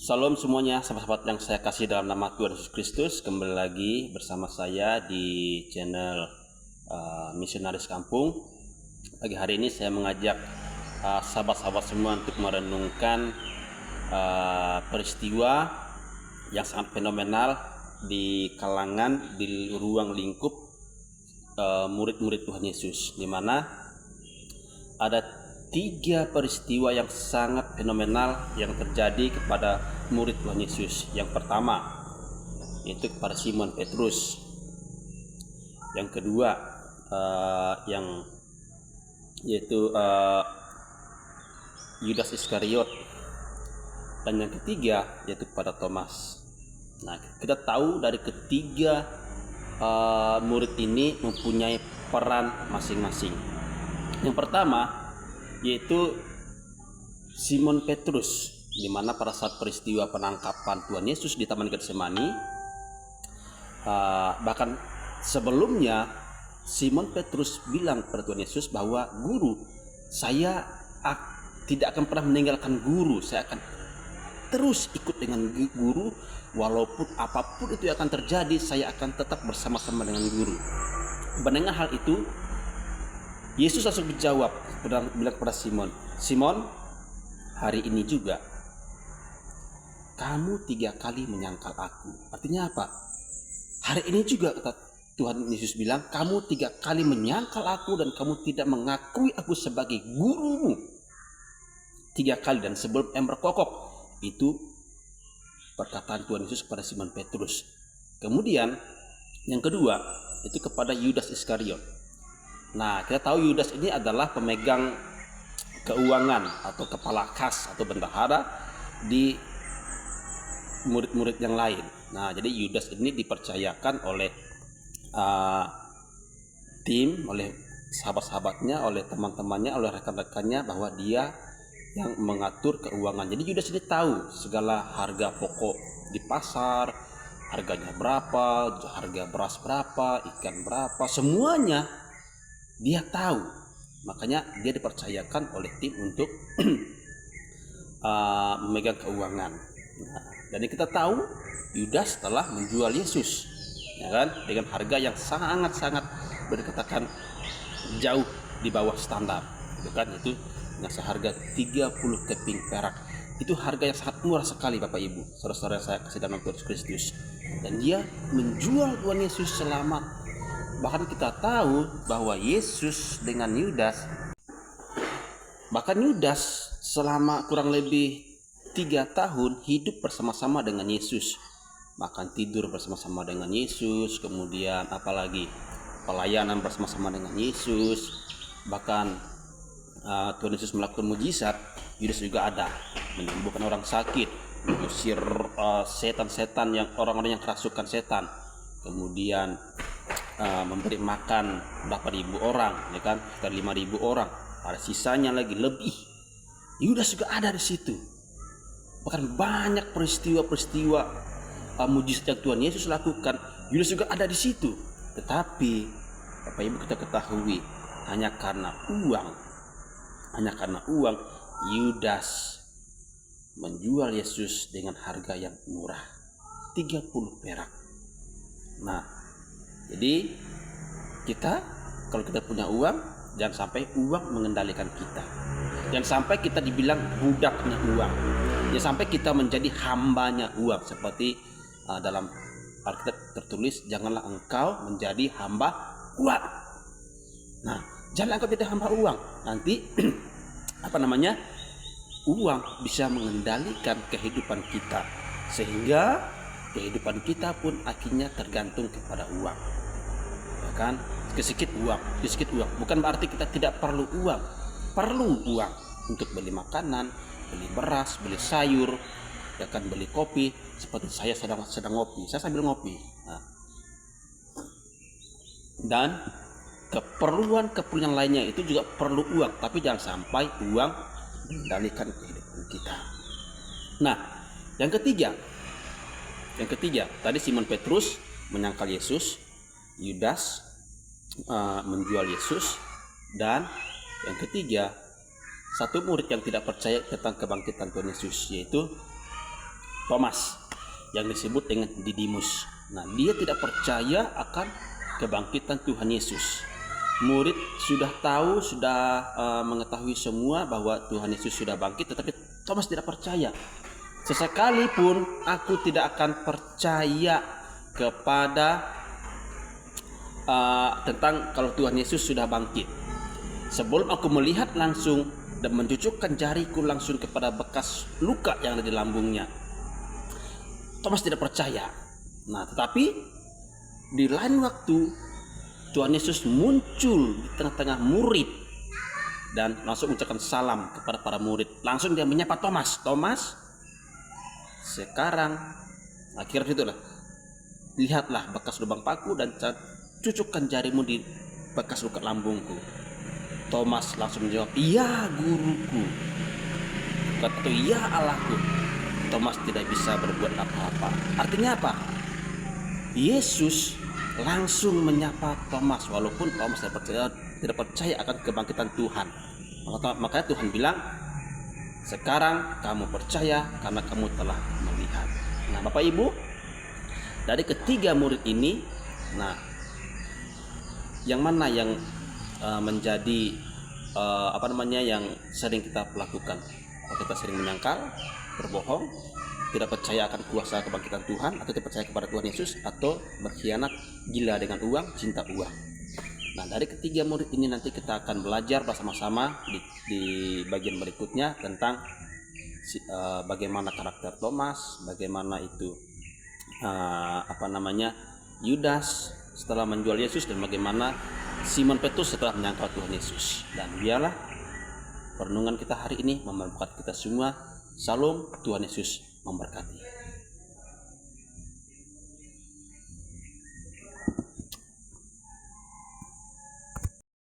Salam semuanya, sahabat-sahabat yang saya kasih dalam nama Tuhan Yesus Kristus. Kembali lagi bersama saya di channel Misionaris Kampung. Pagi hari ini saya mengajak sahabat-sahabat semua untuk merenungkan peristiwa yang sangat fenomenal di kalangan, di ruang lingkup murid-murid Tuhan Yesus, di mana ada 3 peristiwa yang sangat fenomenal yang terjadi kepada murid Tuhan Yesus. Yang pertama yaitu kepada Simon Petrus. Yang kedua yaitu Yudas Iskariot. Dan yang ketiga yaitu kepada Thomas. Nah, kita tahu dari ketiga murid ini mempunyai peran masing-masing. Yang pertama yaitu Simon Petrus, di mana pada saat peristiwa penangkapan Tuhan Yesus di Taman Getsemani, bahkan sebelumnya Simon Petrus bilang kepada Tuhan Yesus bahwa Guru, saya tidak akan pernah meninggalkan Guru, saya akan terus ikut dengan Guru, walaupun apapun itu yang akan terjadi, saya akan tetap bersama-sama dengan Guru. Mendengar hal itu, Yesus langsung menjawab, bilang kepada Simon, Simon, hari ini juga kamu 3 kali menyangkal aku. Artinya apa? Hari ini juga kata Tuhan Yesus bilang, kamu 3 kali menyangkal aku dan kamu tidak mengakui aku sebagai gurumu. 3 kali, dan sebelum ember kokok. Itu perkataan Tuhan Yesus kepada Simon Petrus. Kemudian yang kedua itu kepada Yudas Iskariot. Nah, kita tahu Yudas ini adalah pemegang keuangan atau kepala kas atau bendahara di murid-murid yang lain. Nah, jadi Yudas ini dipercayakan oleh tim, oleh sahabat-sahabatnya, oleh teman-temannya, oleh rekan-rekannya bahwa dia yang mengatur keuangan. Jadi Yudas ini tahu segala harga pokok di pasar, harganya berapa, harga beras berapa, ikan berapa, semuanya dia tahu. Makanya dia dipercayakan oleh tim untuk memegang keuangan. Nah, dan kita tahu Yudas telah menjual Yesus, ya kan, dengan harga yang sangat-sangat berdekatan jauh di bawah standar, itu kan, itu dengan seharga 30 keping perak. Itu harga yang sangat murah sekali, Bapak Ibu, saudara-saudara saya kasih dalam Tuhan Kristus. Dan dia menjual Tuhan Yesus selama, bahkan kita tahu bahwa Yesus dengan Yudas, bahkan Yudas selama kurang lebih 3 tahun hidup bersama-sama dengan Yesus, makan tidur bersama-sama dengan Yesus, kemudian apalagi pelayanan bersama-sama dengan Yesus, bahkan Tuhan Yesus melakukan mujizat, Yudas juga ada, menyembuhkan orang sakit, mengusir setan-setan, yang orang-orang yang kerasukan setan, kemudian memberi makan berapa ribu orang, ya kan, sekitar 5.000 orang, ada sisanya lagi lebih. Yudas juga ada di situ. Bahkan banyak peristiwa-peristiwa mujizat yang Tuhan Yesus lakukan, Yudas juga ada di situ. Tetapi Bapak Ibu, kita ketahui hanya karena uang Yudas menjual Yesus dengan harga yang murah, 30 perak. Nah, jadi kita, kalau kita punya uang, jangan sampai uang mengendalikan kita. Jangan sampai kita dibilang budaknya uang. Jangan sampai kita menjadi hambanya uang. Seperti dalam Alkitab tertulis, janganlah engkau menjadi hamba uang. Nah, jangan engkau jadi hamba uang. Nanti uang bisa mengendalikan kehidupan kita, sehingga kehidupan kita pun akhirnya tergantung kepada uang. Kan, sedikit uang, bukan berarti kita tidak perlu uang. Perlu uang untuk beli makanan, beli beras, beli sayur, ya kan, beli kopi. Seperti saya sedang ngopi, saya sambil ngopi. Nah, dan keperluan lainnya itu juga perlu uang, tapi jangan sampai uang mengendalikan kehidupan kita. Nah, yang ketiga tadi Simon Petrus menyangkal Yesus, Yudas menjual Yesus, dan yang ketiga, satu murid yang tidak percaya tentang kebangkitan Tuhan Yesus, yaitu Thomas yang disebut dengan Didimus. Nah, dia tidak percaya akan kebangkitan Tuhan Yesus. Murid sudah tahu, sudah mengetahui semua bahwa Tuhan Yesus sudah bangkit, tetapi Thomas tidak percaya. Sesekalipun aku tidak akan percaya kepada tentang kalau Tuhan Yesus sudah bangkit sebelum aku melihat langsung dan mencucukkan jariku langsung kepada bekas luka yang ada di lambungnya. Thomas tidak percaya. Nah, tetapi di lain waktu Tuhan Yesus muncul di tengah-tengah murid dan langsung mengucapkan salam kepada para murid. Langsung dia menyapa Thomas. Thomas, sekarang akhirnya itulah, lihatlah bekas lubang paku dan cucukkan jarimu di bekas luka lambungku. Thomas langsung menjawab, "Ya guruku," atau "Ya Allahku." Thomas tidak bisa berbuat apa-apa. Artinya apa? Yesus langsung menyapa Thomas walaupun Thomas tidak percaya akan kebangkitan Tuhan. Makanya Tuhan bilang, "Sekarang kamu percaya karena kamu telah melihat." Nah, Bapak Ibu, dari ketiga murid ini, nah, yang mana yang menjadi yang sering kita lakukan? Kita sering menyangkal, berbohong, tidak percaya akan kuasa kebangkitan Tuhan, atau tidak percaya kepada Tuhan Yesus, atau berkhianat, gila dengan uang, cinta uang. Nah, dari ketiga murid ini nanti kita akan belajar bersama-sama di bagian berikutnya tentang bagaimana karakter Thomas, bagaimana itu Yudas setelah menjual Yesus, dan bagaimana Simon Petrus setelah menyangkal Tuhan Yesus. Dan biarlah perenungan kita hari ini memberkati kita semua. Salam, Tuhan Yesus memberkati.